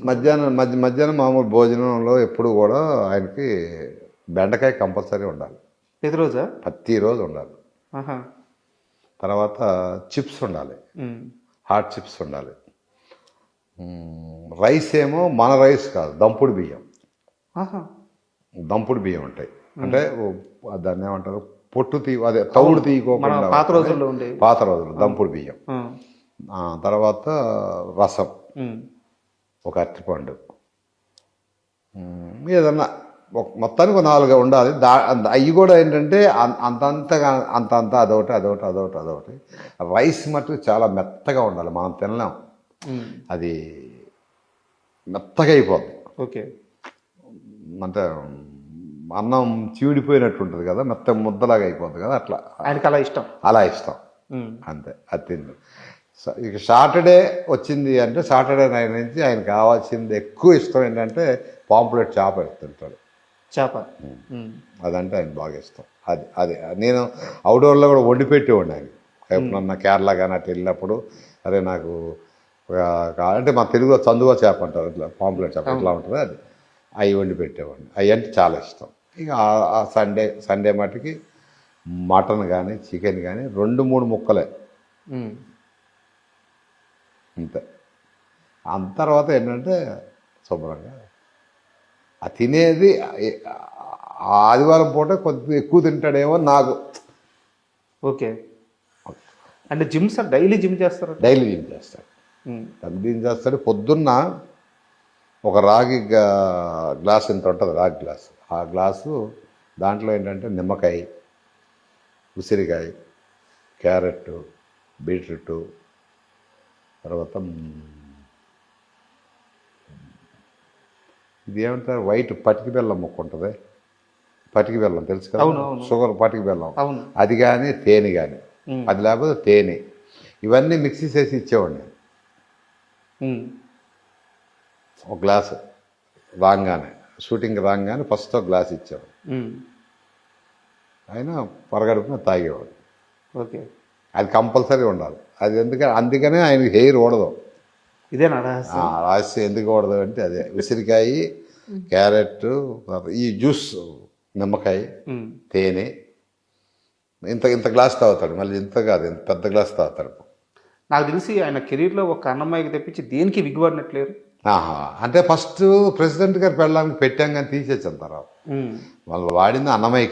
మధ్యాహ్నం మామూలు భోజనంలో ఎప్పుడు కూడా ఆయనకి బెండకాయ కంపల్సరీ ఉండాలి. ప్రతిరోజు ఉండాలి. తర్వాత చిప్స్ ఉండాలి, హాట్ చిప్స్ ఉండాలి. రైస్ ఏమో మన రైస్ కాదు, దంపుడు బియ్యం. దంపుడు బియ్యం ఉంటాయి, అంటే దాన్ని ఏమంటారు, పొట్టు అదే తౌడు తీయకోకుండా పాత రోజులు దంపుడు బియ్యం. తర్వాత రసం, ఒక అరటిపండు, ఏదన్నా మొత్తానికి 4 ఉండాలి. అవి కూడా ఏంటంటే అంత అదొకటి. రైస్ మటుకు చాలా మెత్తగా ఉండాలి, మనం తినలేం, అది మెత్తగా అయిపోద్ది. ఓకే, అంటే అన్నం చీడిపోయినట్టు ఉంటుంది కదా, మెత్త ముద్దలాగా అయిపోద్ది కదా, అట్లా ఆయనకి అలా ఇష్టం అంతే. అది తింది. ఇక సాటర్డే వచ్చింది అంటే సాటర్డే నైట్ నుంచి ఆయన కావాల్సింది ఎక్కువ ఇష్టం ఏంటంటే పాంప్లెట్ చేప తింటాడు. అదంటే ఆయన బాగా ఇష్టం. అది నేను అవుట్డోర్లో కూడా వండి పెట్టేవాడిని ఆయన. ఎప్పుడన్నా కేరళ కానీ అట్లా వెళ్ళినప్పుడు, అరే నాకు అంటే మా తెలుగులో చందువ చేప అంటారు, ఇట్లా పాంప్లెట్ చేప ఎట్లా ఉంటుంది, అది అవి వండి పెట్టేవాడిని. అవి అంటే చాలా ఇష్టం. ఇక ఆ సండే మటుకి మటన్ కానీ చికెన్ కానీ 2-3 ముక్కలే అంతే. అంత తర్వాత ఏంటంటే శుభ్రంగా ఆ తినేది ఆదివారం పూట కొద్దిగా ఎక్కువ తింటాడేమో నాకు. ఓకే, అంటే డైలీ జిమ్ చేస్తారు? డైలీ జిమ్ చేస్తాడు. పొద్దున్న ఒక రాగి గ్లాస్ ఇంత ఉంటుంది, రాగి గ్లాసు. ఆ గ్లాసు దాంట్లో ఏంటంటే నిమ్మకాయ, ఉసిరికాయ, క్యారెట్, బీట్రూట్, తర్వాత ఇది ఏమంటారు, వైట్ పటికి బెల్లం ముక్క ఉంటుంది, పటికి బెల్లం తెలుసు కదా, షుగర్ పటికి బెల్లం, అది కానీ తేనె కానీ, అది లేకపోతే తేనె, ఇవన్నీ మిక్సీ చేసి ఇచ్చేవాడిని. ఒక గ్లాసు రాగానే, షూటింగ్ రాగానే ఫస్ట్ ఒక గ్లాస్ ఇచ్చేవాడు. ఆయన పరగడుపున తాగేవాడు. ఓకే, అది కంపల్సరీ ఉండాలి. అది అందుకనే ఆయనకి హెయిర్ ఓడదు. ఇదేనా రహస్యం? ఎందుకు ఓడదు అంటే అదే, ఉసిరికాయ, క్యారెట్, ఈ జ్యూస్, నిమ్మకాయ, తేనె, ఇంత గ్లాస్ తాగుతాడు. మళ్ళీ ఇంత కాదు, ఇంత పెద్ద గ్లాస్ తాగుతాడు. నాకు తెలిసి ఆయన కెరీర్లో ఒక అన్నమయ్యకి తెప్పించి దేనికి విగ్గుపడినట్లేరు. అంటే ఫస్ట్ ప్రెసిడెంట్ గారు పెళ్ళడానికి పెట్టాం కానీ తీసేచ్చిన తర్వాత వాళ్ళు వాడింది అన్నమయ్య.